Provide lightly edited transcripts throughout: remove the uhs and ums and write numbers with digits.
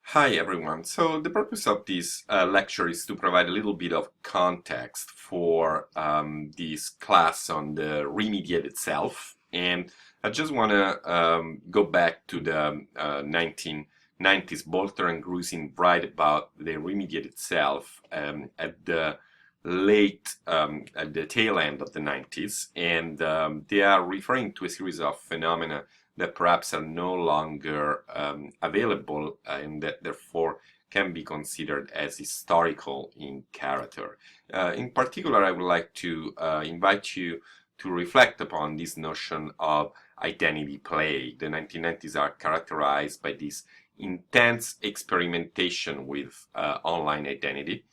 Hi everyone. So the purpose of this lecture is to provide a little bit of context for this class on the remediated self. And I just want to go back to the 1990s. Bolter and Grusin write about the remediated self at the tail end of the 90s. And they are referring to a series of phenomena that perhaps are no longer available and that therefore can be considered as historical in character. In particular, I would like to invite you to reflect upon this notion of identity play. The 1990s are characterized by this intense experimentation with online identity,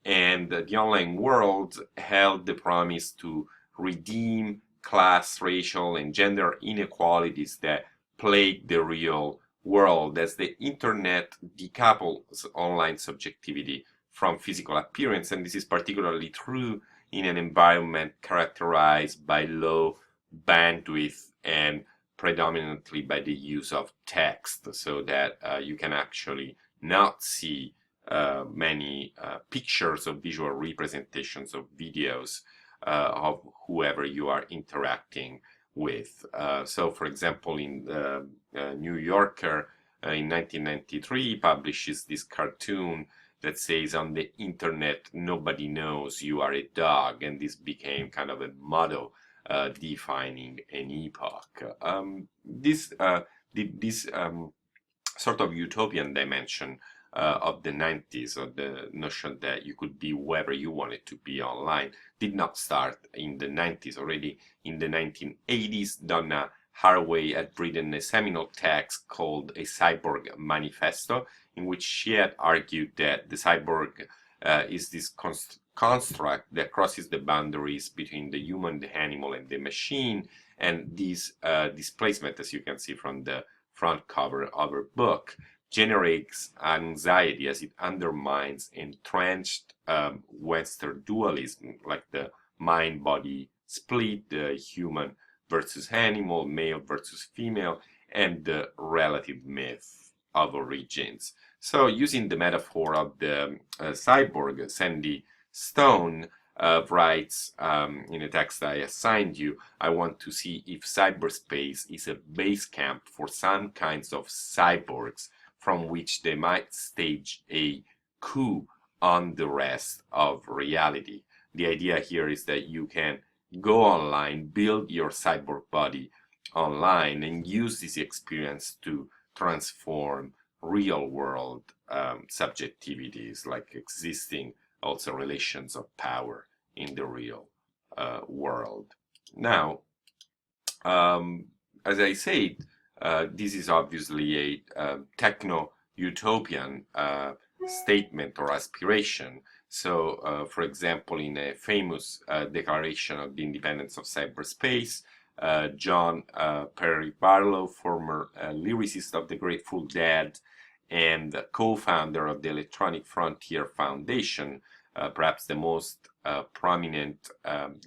and the online world held the promise to redeem class, racial, and gender inequalities that plague the real world, as the internet decouples online subjectivity from physical appearance. And this is particularly true in an environment characterized by low bandwidth and predominantly by the use of text, so that you can actually not see many pictures or visual representations of videos of whoever you are interacting with. So, for example, in the New Yorker in 1993 publishes this cartoon that says, "On the internet, nobody knows you are a dog," and this became kind of a motto defining an epoch. This sort of utopian dimension of the 90s, or the notion that you could be whoever you wanted to be online, did not start in the 90s. Already in the 1980s, Donna Haraway had written a seminal text called A Cyborg Manifesto, in which she had argued that the cyborg is this construct that crosses the boundaries between the human, the animal, and the machine. And this displacement, as you can see from the front cover of her book, generates anxiety as it undermines entrenched Western dualism, like the mind-body split, the human versus animal, male versus female, and the relative myth of origins. So, using the metaphor of the cyborg, Sandy Stone writes in a text I assigned you, "I want to see if cyberspace is a base camp for some kinds of cyborgs from which they might stage a coup on the rest of reality." The idea here is that you can go online, build your cyborg body online, and use this experience to transform real world subjectivities, like existing also relations of power in the real world. Now, as I said, this is obviously a techno-utopian statement or aspiration. So, for example, in a famous declaration of the independence of cyberspace, John Perry Barlow, former lyricist of the Grateful Dead and co-founder of the Electronic Frontier Foundation, perhaps the most prominent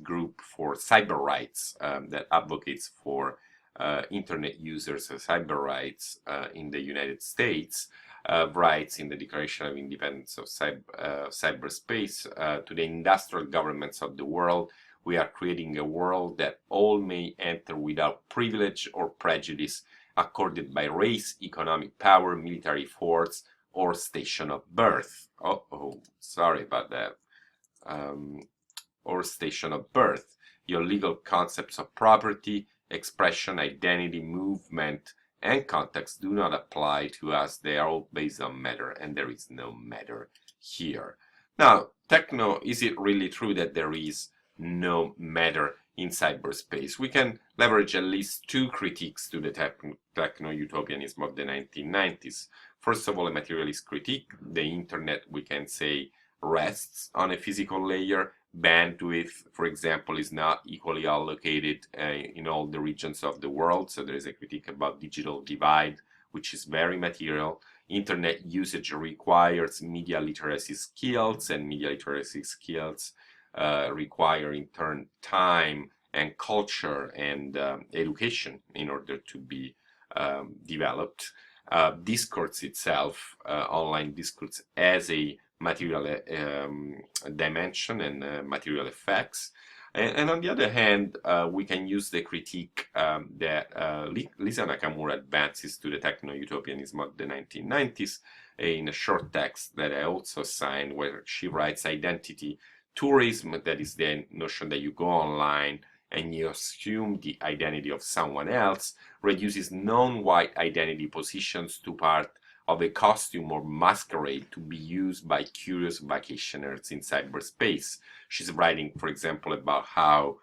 group for cyber rights that advocates for internet users' cyber rights in the United States, writes in the Declaration of Independence of Cyberspace, "To the industrial governments of the world, we are creating a world that all may enter without privilege or prejudice accorded by race, economic power, military force, or station of birth." Oh, sorry about that. Or station of birth. Your legal concepts of property, expression, identity, movement, and context do not apply to us. They are all based on matter, and there is no matter here. Now, is it really true that there is no matter in cyberspace? We can leverage at least two critiques to the techno-utopianism of the 1990s. First of all, a materialist critique. The internet, we can say, rests on a physical layer. Bandwidth, for example, is not equally allocated in all the regions of the world. So there is a critique about digital divide, which is very material. Internet usage requires media literacy skills, and media literacy skills require in turn time and culture and education in order to be developed. discourse itself, online discourse, as a material dimension and material effects. And on the other hand, we can use the critique that Lisa Nakamura advances to the techno-utopianism of the 1990s in a short text that I also signed, where she writes identity tourism, that is the notion that you go online and you assume the identity of someone else, reduces non-white identity positions to part of a costume or masquerade to be used by curious vacationers in cyberspace. She's writing, for example, about how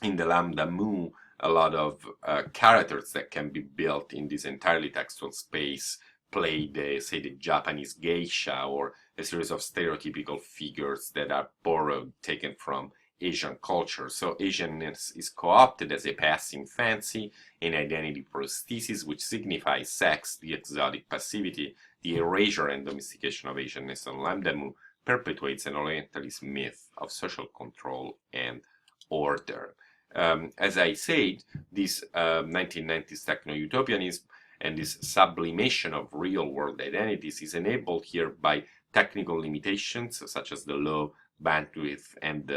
in the Lambda Mu, a lot of characters that can be built in this entirely textual space play the, say, the Japanese geisha, or a series of stereotypical figures that are borrowed, taken from Asian culture. So Asianness is co-opted as a passing fancy, an identity prosthesis, which signifies sex, the exotic passivity, the erasure and domestication of Asianness on Lambda Mu perpetuates an Orientalist myth of social control and order. As I said, this 1990s techno-utopianism and this sublimation of real-world identities is enabled here by technical limitations, such as the low bandwidth, and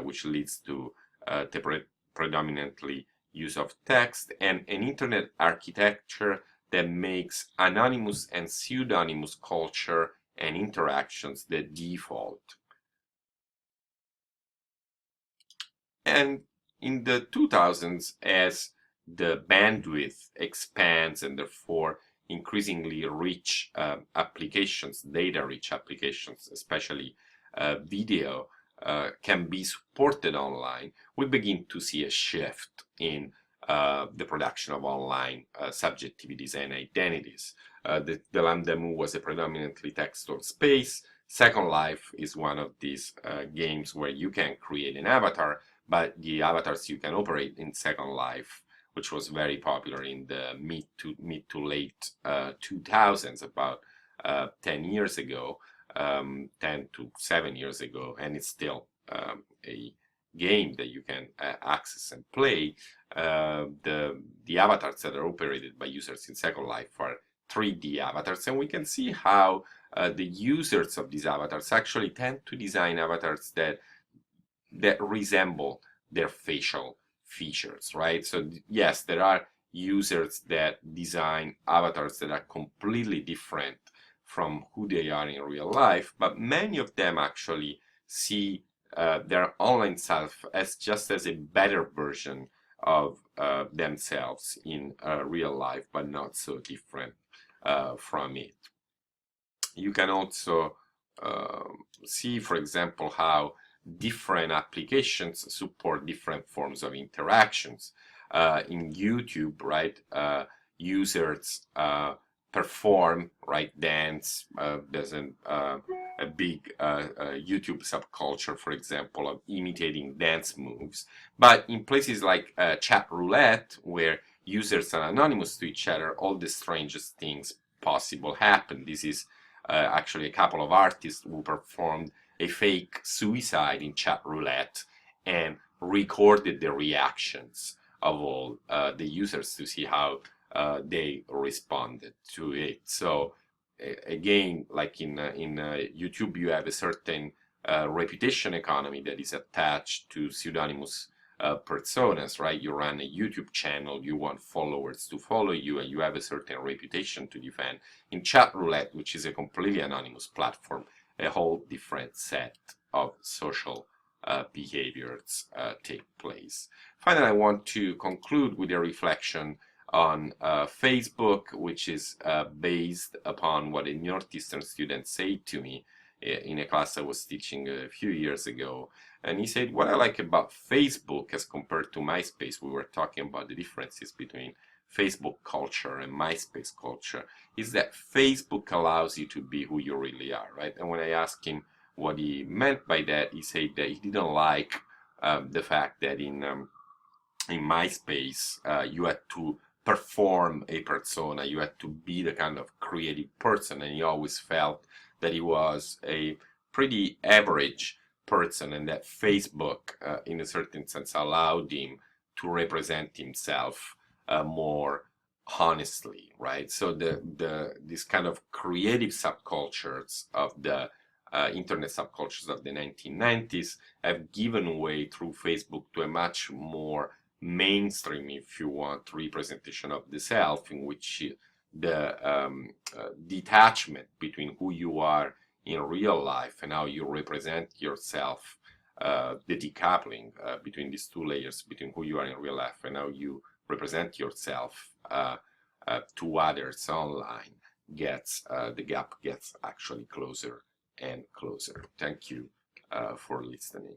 which leads to the predominantly use of text, and an internet architecture that makes anonymous and pseudonymous culture and interactions the default. And in the 2000s, as the bandwidth expands and therefore increasingly rich applications, data-rich applications, especially video, can be supported online, we begin to see a shift in the production of online subjectivities and identities. The Lambda Mu was a predominantly textual space. Second Life is one of these games where you can create an avatar, but the avatars you can operate in Second Life, which was very popular in the mid to late 2000s, about 10 years ago, 10 to 7 years ago, and it's still a game that you can access and play. The avatars that are operated by users in Second Life are 3D avatars, and we can see how the users of these avatars actually tend to design avatars that resemble their facial features, right? So yes, there are users that design avatars that are completely different from who they are in real life, but many of them actually see their online self as just as a better version of themselves in real life, but not so different from it. You can also see, for example, how different applications support different forms of interactions. In YouTube, right, users perform, right, dance. There's a big YouTube subculture, for example, of imitating dance moves. But in places like chat roulette, where users are anonymous to each other, all the strangest things possible happen. This is actually a couple of artists who performed a fake suicide in chat roulette and recorded the reactions of all the users to see how they responded to it. So again, like in YouTube, you have a certain reputation economy that is attached to pseudonymous personas, right? You run a YouTube channel, you want followers to follow you, and you have a certain reputation to defend. In chat roulette, which is a completely anonymous platform, a whole different set of social behaviors take place. Finally, I want to conclude with a reflection on Facebook, which is based upon what a Northeastern student said to me in a class I was teaching a few years ago. And he said, what I like about Facebook as compared to MySpace, we were talking about the differences between Facebook culture and MySpace culture, is that Facebook allows you to be who you really are, right? And when I asked him what he meant by that, he said that he didn't like the fact that in MySpace you had to perform a persona, you had to be the kind of creative person, and he always felt that he was a pretty average person, and that Facebook, in a certain sense, allowed him to represent himself more honestly, right? So this kind of creative subcultures of the internet subcultures of the 1990s have given way through Facebook to a much more mainstream, if you want, representation of the self, in which the detachment between who you are in real life and how you represent yourself, the decoupling between these two layers, between who you are in real life and how you represent yourself to others online, gets the gap gets actually closer and closer. Thank you for listening.